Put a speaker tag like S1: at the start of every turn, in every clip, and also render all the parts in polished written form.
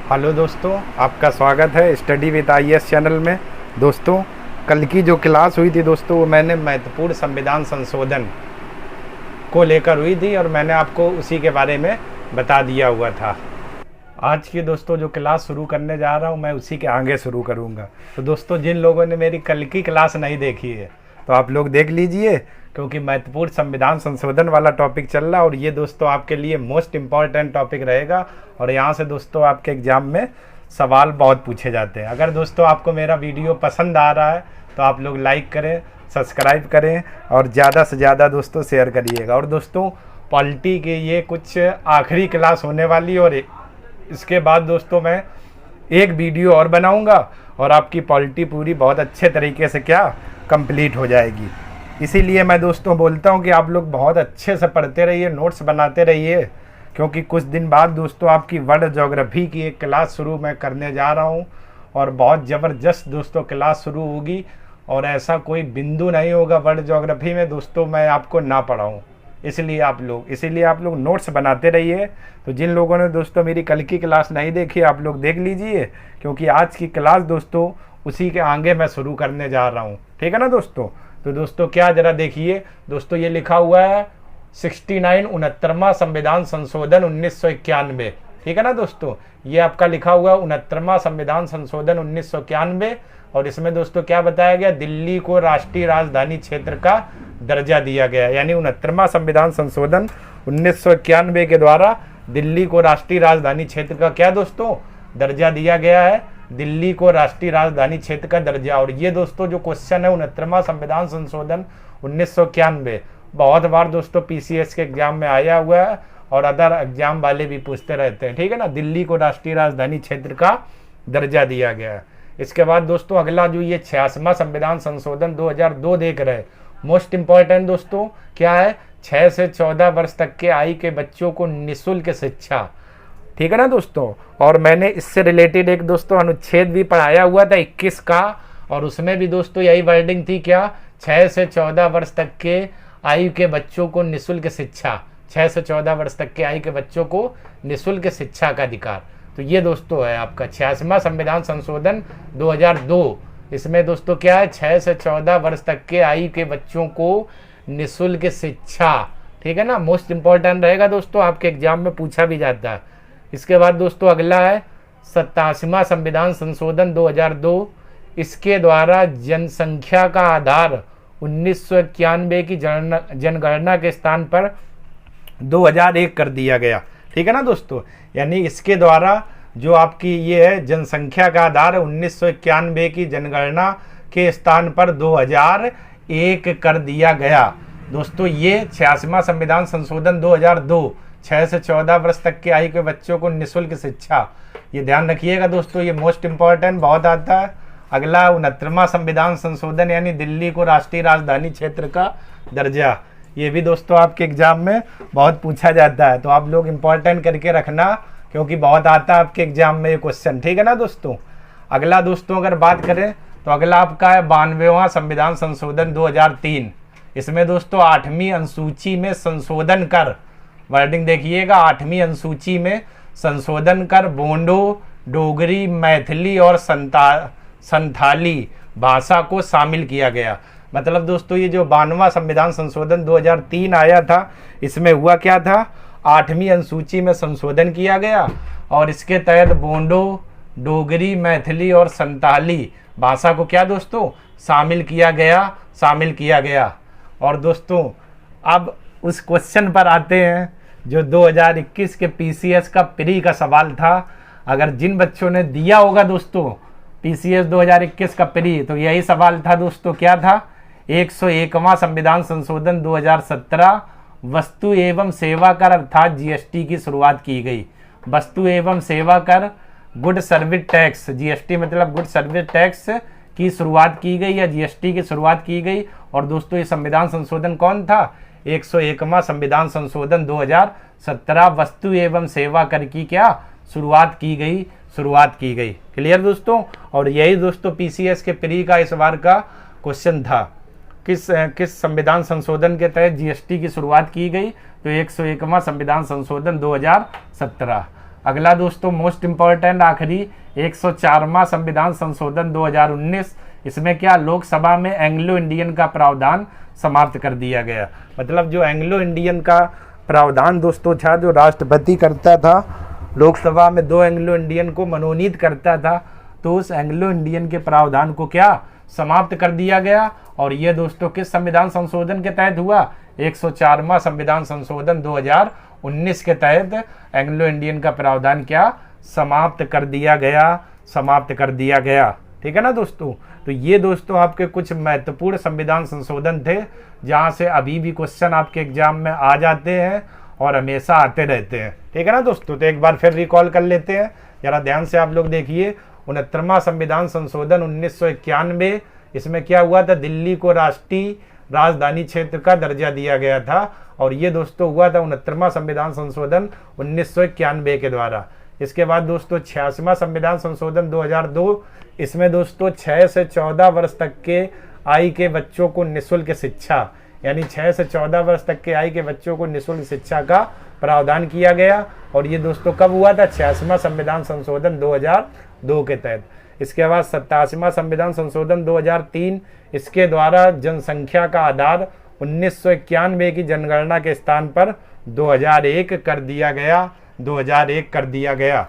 S1: Hello दोस्तों, आपका स्वागत है स्टडी विद आईएएस चैनल में। दोस्तों, कल की जो क्लास हुई थी दोस्तों, वो मैंने महत्वपूर्ण संविधान संशोधन को लेकर हुई थी और मैंने आपको उसी के बारे में बता दिया हुआ था। आज की दोस्तों जो क्लास शुरू करने जा रहा हूँ, मैं उसी के आगे शुरू करूँगा। तो दोस्तों, जिन लोगों ने मेरी कल की क्लास नहीं देखी है तो आप लोग देख लीजिए, क्योंकि महत्वपूर्ण संविधान संशोधन वाला टॉपिक चल रहा है और ये दोस्तों आपके लिए मोस्ट इम्पॉर्टेंट टॉपिक रहेगा। और यहाँ से दोस्तों आपके एग्ज़ाम में सवाल बहुत पूछे जाते हैं। अगर दोस्तों आपको मेरा वीडियो पसंद आ रहा है तो आप लोग लाइक करें, सब्सक्राइब करें और ज़्यादा से ज़्यादा दोस्तों शेयर करिएगा। और दोस्तों, पॉलिटी के ये कुछ आखिरी क्लास होने वाली और इसके बाद दोस्तों मैं एक वीडियो और बनाऊंगा और आपकी पॉलिटी पूरी बहुत अच्छे तरीके से कंप्लीट हो जाएगी। इसीलिए मैं दोस्तों बोलता हूं कि आप लोग बहुत अच्छे से पढ़ते रहिए, नोट्स बनाते रहिए, क्योंकि कुछ दिन बाद दोस्तों आपकी वर्ल्ड ज्योग्राफी की एक क्लास शुरू मैं करने जा रहा हूं और बहुत ज़बरदस्त दोस्तों क्लास शुरू होगी। और ऐसा कोई बिंदु नहीं होगा वर्ल्ड ज्योग्राफी में दोस्तों मैं आपको ना पढ़ाऊँ। इसीलिए आप लोग नोट्स बनाते रहिए। तो जिन लोगों ने दोस्तों मेरी कल की क्लास नहीं देखी, आप लोग देख लीजिए, क्योंकि आज की क्लास दोस्तों उसी के आगे मैं शुरू करने जा रहा हूँ। ठीक है ना दोस्तों? तो दोस्तों क्या जरा देखिए दोस्तों, ये लिखा हुआ है 69वां संविधान संशोधन 1991। ठीक है ना दोस्तों? ये आपका लिखा हुआ 69वां संविधान संशोधन 1991 और इसमें दोस्तों क्या बताया गया, दिल्ली को राष्ट्रीय राजधानी क्षेत्र का दर्जा दिया गया। यानी 69वां संविधान संशोधन 1991 के द्वारा दिल्ली को राष्ट्रीय राजधानी क्षेत्र का क्या दोस्तों दर्जा दिया गया है, दिल्ली को राष्ट्रीय राजधानी क्षेत्र का दर्जा। और ये दोस्तों जो क्वेश्चन है 69वां संविधान संशोधन 1991 बहुत बार दोस्तों पीसीएस के एग्जाम में आया हुआ है और अदर एग्जाम वाले भी पूछते रहते हैं। ठीक है ना, दिल्ली को राष्ट्रीय राजधानी क्षेत्र का दर्जा दिया गया है। इसके बाद दोस्तों अगला जो ये 86वां संविधान संशोधन 2002 देख रहे हैं, मोस्ट इंपॉर्टेंट दोस्तों क्या है, 6 से 14 वर्ष तक के आयु के बच्चों को निःशुल्क शिक्षा। ठीक है ना दोस्तों? और मैंने इससे रिलेटेड एक दोस्तों अनुच्छेद भी पढ़ाया हुआ था 21 का, और उसमें भी दोस्तों यही वर्डिंग थी क्या, 6 से 14 वर्ष तक के आयु के बच्चों को निःशुल्क शिक्षा, 6 से 14 वर्ष तक के आयु के बच्चों को निःशुल्क शिक्षा का अधिकार। तो ये दोस्तों है आपका 86वां संविधान संशोधन 2002। इसमें दोस्तों क्या है, 6 से 14 वर्ष तक के आयु के बच्चों को निःशुल्क शिक्षा। ठीक है ना, मोस्ट इंपॉर्टेंट रहेगा दोस्तों, आपके एग्जाम में पूछा भी जाता है। इसके बाद दोस्तों अगला है 87वां संविधान संशोधन 2002। इसके द्वारा जनसंख्या का आधार 1991 की जनगणना के स्थान पर 2001 कर दिया गया। ठीक है ना दोस्तों? यानी इसके द्वारा जो आपकी ये है जनसंख्या का आधार 1991 की जनगणना के स्थान पर 2001 कर दिया गया। दोस्तों ये 86वां संविधान संशोधन 2002, 6 से 14 वर्ष तक के आयु के बच्चों को निःशुल्क शिक्षा, ये ध्यान रखिएगा दोस्तों, ये मोस्ट इंपॉर्टेंट बहुत आता है। अगला 69वां संविधान संशोधन यानी दिल्ली को राष्ट्रीय राजधानी क्षेत्र का दर्जा, ये भी दोस्तों आपके एग्जाम में बहुत पूछा जाता है। तो आप लोग इंपॉर्टेंट करके रखना, क्योंकि बहुत आता है आपके एग्जाम में ये क्वेश्चन। ठीक है ना दोस्तों? अगला दोस्तों अगर बात करें तो अगला आपका है 92वां संविधान संशोधन 2003। इसमें दोस्तों 8वीं अनुसूची में संशोधन कर, वर्डिंग देखिएगा, 8वीं अनुसूची में संशोधन कर बोडो, डोगरी, मैथिली और संथाली भाषा को शामिल किया गया। मतलब दोस्तों ये जो 92वां संविधान संशोधन 2003 आया था, इसमें हुआ क्या था, 8वीं अनुसूची में संशोधन किया गया और इसके तहत बोडो, डोगरी, मैथिली और संताली भाषा को क्या दोस्तों शामिल किया गया। और दोस्तों अब उस क्वेश्चन पर आते हैं जो 2021 के पीसीएस का प्री का सवाल था। अगर जिन बच्चों ने दिया होगा दोस्तों पीसीएस 2021 का प्री, तो यही सवाल था दोस्तों, क्या था, 101वां संविधान संशोधन 2017 वस्तु एवं सेवा कर अर्थात जीएसटी की शुरुआत की गई। वस्तु एवं सेवा कर, गुड सर्विस टैक्स, जीएसटी मतलब गुड सर्विस टैक्स की शुरुआत की गई या जीएसटी की शुरुआत की गई। और दोस्तों ये संविधान संशोधन कौन था, 101वां संविधान संशोधन 2017 वस्तु एवं सेवा कर की क्या शुरुआत की गई। क्लियर दोस्तों? और यही दोस्तों पीसीएस के प्री का इस बार का क्वेश्चन था, किस संविधान संशोधन के तहत जीएसटी की शुरुआत की गई, तो 101वां संविधान संशोधन 2017। अगला दोस्तों मोस्ट इम्पोर्टेंट आखिरी 104वां संविधान संशोधन 2019, इसमें क्या लोकसभा में एंग्लो इंडियन का प्रावधान समाप्त कर दिया गया। मतलब जो एंग्लो इंडियन का प्रावधान दोस्तों था, जो राष्ट्रपति करता था, लोकसभा में 2 एंग्लो इंडियन को मनोनीत करता था, तो उस एंग्लो इंडियन के प्रावधान को क्या समाप्त कर दिया गया। और ये दोस्तों किस संविधान संशोधन के तहत हुआ, 104वां संविधान संशोधन 2019 के तहत एंग्लो इंडियन का प्रावधान क्या समाप्त कर दिया गया, समाप्त कर दिया गया। ठीक है ना दोस्तों। तो ये दोस्तों आपके कुछ महत्वपूर्ण संविधान संशोधन थे, जहाँ से अभी भी क्वेश्चन आपके एग्जाम में आ जाते हैं और हमेशा आते रहते हैं। ठीक है ना दोस्तों। तो एक बार फिर रिकॉल कर लेते हैं, जरा ध्यान से आप लोग देखिए। 69वां संविधान संशोधन 1991, इसमें क्या हुआ था, दिल्ली को राष्ट्रीय राजधानी क्षेत्र का दर्जा दिया गया था। और ये दोस्तों हुआ था 69वां संविधान संशोधन 1991 के द्वारा। इसके बाद दोस्तों 86वां संविधान संशोधन 2002, इसमें दोस्तों 6 से 14 वर्ष तक के आयु के बच्चों को निःशुल्क शिक्षा, यानी 6 से 14 वर्ष तक के आयु के बच्चों को निःशुल्क शिक्षा का प्रावधान किया गया। और ये दोस्तों कब हुआ था, 86वां संविधान संशोधन 2002 के तहत। इसके बाद 87वां संविधान संशोधन 2003, इसके द्वारा जनसंख्या का आधार 1991 की जनगणना के स्थान पर 2001 कर दिया गया, 2001 कर दिया गया।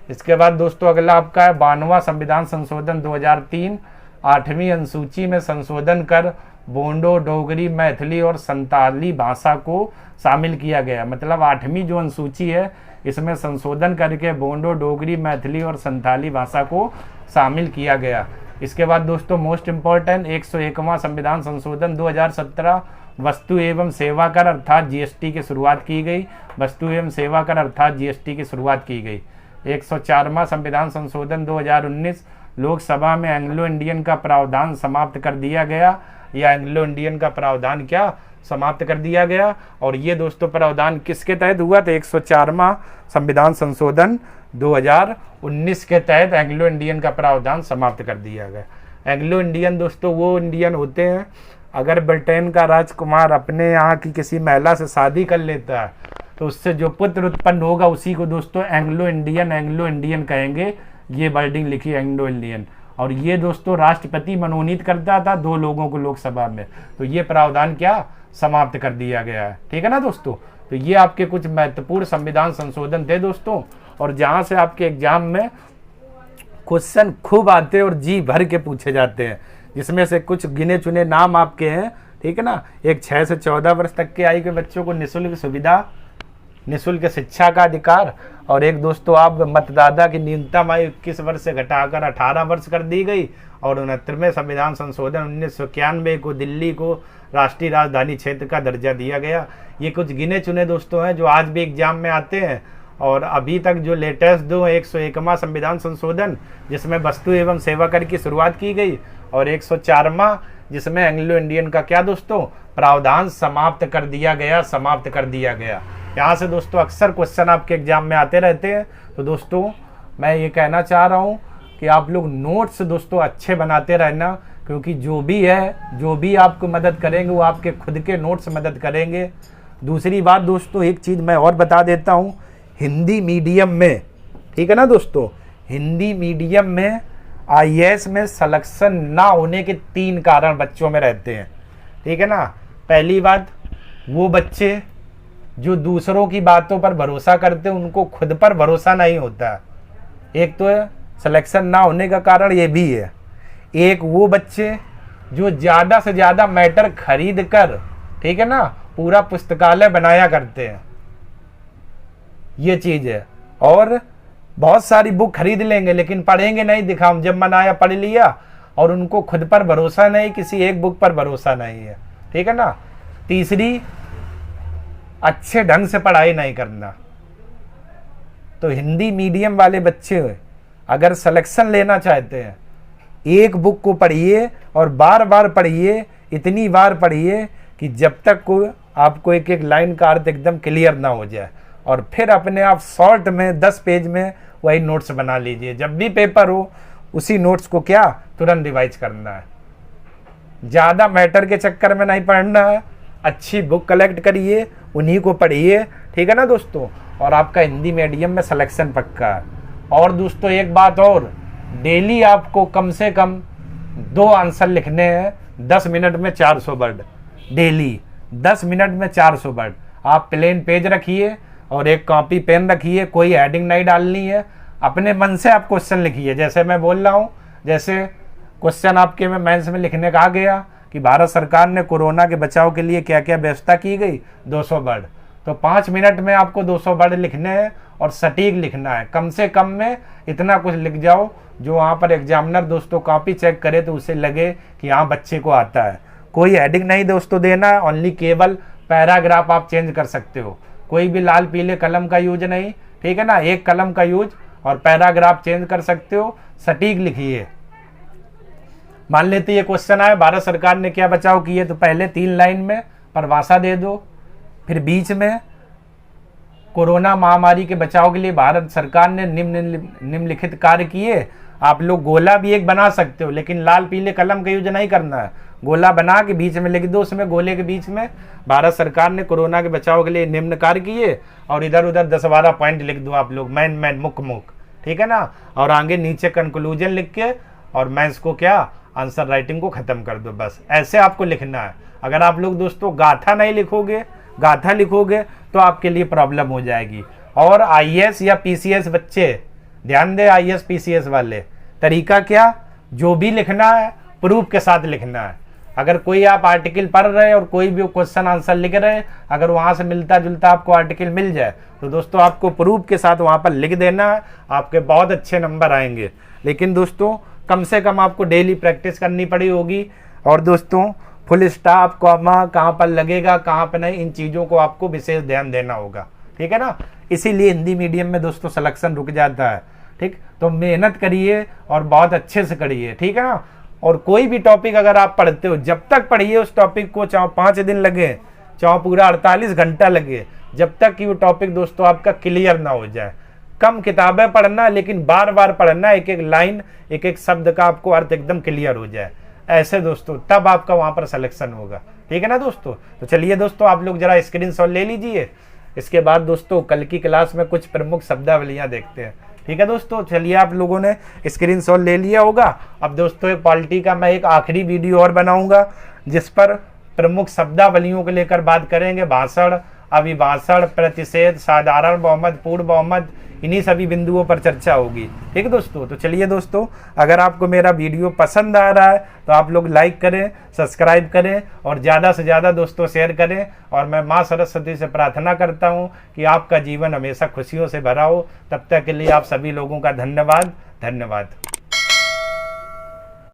S1: इसके बाद दोस्तों अगला आपका है 92वां संविधान संशोधन 2003, 8वीं अनुसूची में संशोधन कर बोंडो, डोगरी, मैथिली और संताली भाषा को शामिल किया गया। मतलब 8वीं जो अनुसूची है, इसमें संशोधन करके बोंडो, डोगरी, मैथिली और संताली भाषा को शामिल किया गया। इसके बाद दोस्तों मोस्ट इम्पॉर्टेंट 101वां संविधान संशोधन 2017, वस्तु एवं सेवा कर अर्थात जीएसटी की शुरुआत की गई। वस्तु एवं सेवा कर अर्थात जीएसटी की शुरुआत की गई। 104वां संविधान संशोधन 2019, लोकसभा में एंग्लो इंडियन का प्रावधान समाप्त कर दिया गया, या एंग्लो इंडियन का प्रावधान क्या समाप्त कर दिया गया। और ये दोस्तों प्रावधान किसके तहत हुआ था, 104वां संविधान संशोधन 2019 के तहत एंग्लो इंडियन का प्रावधान समाप्त कर दिया गया। एंग्लो इंडियन दोस्तों वो इंडियन होते हैं, अगर ब्रिटेन का राजकुमार अपने यहाँ की किसी महिला से शादी कर लेता है, तो उससे जो पुत्र उत्पन्न होगा उसी को दोस्तों एंग्लो इंडियन कहेंगे। ये वर्डिंग लिखी एंग्लो इंडियन। और ये दोस्तों राष्ट्रपति मनोनीत करता था 2 लोगों को लोकसभा में, तो ये प्रावधान क्या समाप्त कर दिया गया है। ठीक है ना दोस्तों। तो ये आपके कुछ महत्वपूर्ण संविधान संशोधन थे दोस्तों, और जहाँ से आपके एग्जाम में क्वेश्चन खूब आते हैं और जी भर के पूछे जाते हैं, जिसमें से कुछ गिने चुने नाम आपके हैं। ठीक है ना। एक 6 से 14 वर्ष तक के आयु के बच्चों को निःशुल्क सुविधा, निःशुल्क शिक्षा का अधिकार। और एक दोस्तों आप मतदाता की न्यूनतम आयु 21 वर्ष से घटाकर 18 वर्ष कर दी गई। और 69वें संविधान संशोधन 1991 को दिल्ली को राष्ट्रीय राजधानी क्षेत्र का दर्जा दिया गया। ये कुछ गिने चुने दोस्तों हैं जो आज भी एग्जाम में आते हैं। और अभी तक जो लेटेस्ट 101वां संविधान संशोधन, जिसमें वस्तु एवं सेवा कर की शुरुआत की गई, और 104वां जिसमें एंग्लो इंडियन का क्या दोस्तों प्रावधान समाप्त कर दिया गया, समाप्त कर दिया गया। यहाँ से दोस्तों अक्सर क्वेश्चन आपके एग्जाम में आते रहते हैं। तो दोस्तों मैं ये कहना चाह रहा हूँ कि आप लोग नोट्स दोस्तों अच्छे बनाते रहना, क्योंकि जो भी आपको मदद करेंगे वो आपके खुद के नोट्स मदद करेंगे। दूसरी बात दोस्तों एक चीज़ मैं और बता देता हूँ, हिंदी मीडियम में, ठीक है ना दोस्तों, हिंदी मीडियम में आईएएस में सिलेक्शन ना होने के 3 कारण बच्चों में रहते हैं। ठीक है ना। पहली बात, वो बच्चे जो दूसरों की बातों पर भरोसा करते हैं, उनको खुद पर भरोसा नहीं होता। एक तो सिलेक्शन ना होने का कारण ये भी है। एक वो बच्चे जो ज़्यादा से ज़्यादा मैटर खरीद कर, ठीक है ना, पूरा पुस्तकालय बनाया करते हैं, ये चीज़ है। और बहुत सारी बुक खरीद लेंगे लेकिन पढ़ेंगे नहीं, दिखाओ जब मन आया पढ़ लिया, और उनको खुद पर भरोसा नहीं, किसी एक बुक पर भरोसा नहीं है। ठीक है ना। तीसरी, अच्छे ढंग से पढ़ाई नहीं करना। तो हिंदी मीडियम वाले बच्चे अगर सिलेक्शन लेना चाहते हैं, एक बुक को पढ़िए और बार बार पढ़िए, इतनी बार पढ़िए कि जब तक को आपको एक एक लाइन का अर्थ एकदम क्लियर ना हो जाए, और फिर अपने आप शॉर्ट में 10 पेज में वही नोट्स बना लीजिए। जब भी पेपर हो उसी नोट्स को क्या तुरंत रिवाइज करना है। ज़्यादा मैटर के चक्कर में नहीं पढ़ना है। अच्छी बुक कलेक्ट करिए, उन्हीं को पढ़िए। ठीक है ना दोस्तों। और आपका हिंदी मीडियम में सिलेक्शन पक्का है। और दोस्तों एक बात और, डेली आपको कम से कम 2 आंसर लिखने हैं 10 मिनट में 400 वर्ड, डेली 10 मिनट में 400 वर्ड। आप प्लेन पेज रखिए और एक कॉपी पेन रखिए, कोई हेडिंग नहीं डालनी है, अपने मन से आप क्वेश्चन लिखिए। जैसे मैं बोल रहा हूँ, जैसे क्वेश्चन आपके में मेंस में लिखने का आ गया कि भारत सरकार ने कोरोना के बचाव के लिए क्या क्या व्यवस्था की गई, 200 वर्ड। तो 5 मिनट में आपको 200 वर्ड लिखने हैं और सटीक लिखना है। कम से कम में इतना कुछ लिख जाओ जो वहाँ पर एग्जामिनर दोस्तों कॉपी चेक करे तो उसे लगे कि हाँ बच्चे को आता है। कोई हेडिंग नहीं दोस्तों देना है, ओनली केवल पैराग्राफ आप चेंज कर सकते हो। कोई भी लाल पीले कलम का यूज नहीं, ठीक है ना, एक कलम का यूज और पैराग्राफ चेंज कर सकते हो। सटीक लिखिए। मान लेते ये क्वेश्चन आए भारत सरकार ने क्या बचाव किए, तो पहले 3 लाइन में परिभाषा दे दो, फिर बीच में कोरोना महामारी के बचाव के लिए भारत सरकार ने निम्नलिखित कार्य किए। आप लोग गोला भी एक बना सकते हो, लेकिन लाल पीले कलम का यूज नहीं करना है। गोला बना के बीच में लिख दो, उसमें गोले के बीच में भारत सरकार ने कोरोना के बचाव के लिए निम्न कार्य किए, और इधर उधर 10-12 पॉइंट लिख दो आप लोग, मैन मुख्य, ठीक है ना। और आगे नीचे कंक्लूजन लिख के और मैंस को क्या आंसर राइटिंग को खत्म कर दो। बस ऐसे आपको लिखना है। अगर आप लोग दोस्तों गाथा नहीं लिखोगे, गाथा लिखोगे तो आपके लिए प्रॉब्लम हो जाएगी। और आईएएस या पीसीएस बच्चे ध्यान दे, आईएएस पीसीएस वाले, तरीका क्या, जो भी लिखना है प्रूफ के साथ लिखना है। अगर कोई आप आर्टिकल पढ़ रहे हैं और कोई भी क्वेश्चन आंसर लिख रहे हैं, अगर वहां से मिलता जुलता आपको आर्टिकल मिल जाए तो दोस्तों आपको प्रूफ के साथ वहां पर लिख देना है, आपके बहुत अच्छे नंबर आएंगे। लेकिन दोस्तों कम से कम आपको डेली प्रैक्टिस करनी पड़ी होगी। और दोस्तों फुल स्टॉप कॉमा कहाँ पर लगेगा कहाँ पर नहीं, इन चीज़ों को आपको विशेष ध्यान देना होगा, ठीक है ना। इसीलिए हिंदी मीडियम में दोस्तों सिलेक्शन रुक जाता है, ठीक। तो मेहनत करिए और बहुत अच्छे से करिए, ठीक है ना। और कोई भी टॉपिक अगर आप पढ़ते हो, जब तक पढ़िए उस टॉपिक को, चाहे 5 दिन लगे चाहे पूरा 48 घंटा लगे, जब तक कि वो टॉपिक दोस्तों आपका क्लियर ना हो जाए। कम किताबें पढ़ना, लेकिन बार बार पढ़ना, एक एक लाइन एक एक शब्द का आपको अर्थ एकदम क्लियर हो जाए, ऐसे दोस्तों तब आपका वहां पर सिलेक्शन होगा, ठीक है ना दोस्तों। तो चलिए दोस्तों आप लोग जरा स्क्रीनशॉट ले लीजिए। इसके बाद दोस्तों कल की क्लास में कुछ प्रमुख शब्दावलियां देखते हैं, ठीक है दोस्तों। चलिए आप लोगों ने स्क्रीनशॉट ले लिया होगा। अब दोस्तों एक पॉलिटी का मैं एक आखिरी वीडियो और बनाऊंगा जिस पर प्रमुख शब्दावलियों को लेकर बात करेंगे। भाषण, अभिभाषण, प्रतिषेध, साधारण बहुमत, पूर्ण बहुमत, इन्हीं सभी बिंदुओं पर चर्चा होगी, ठीक है दोस्तों। तो चलिए दोस्तों, अगर आपको मेरा वीडियो पसंद आ रहा है तो आप लोग लाइक करें, सब्सक्राइब करें और ज़्यादा से ज़्यादा दोस्तों शेयर करें। और मैं माँ सरस्वती से प्रार्थना करता हूँ कि आपका जीवन हमेशा खुशियों से भरा हो। तब तक के लिए आप सभी लोगों का धन्यवाद।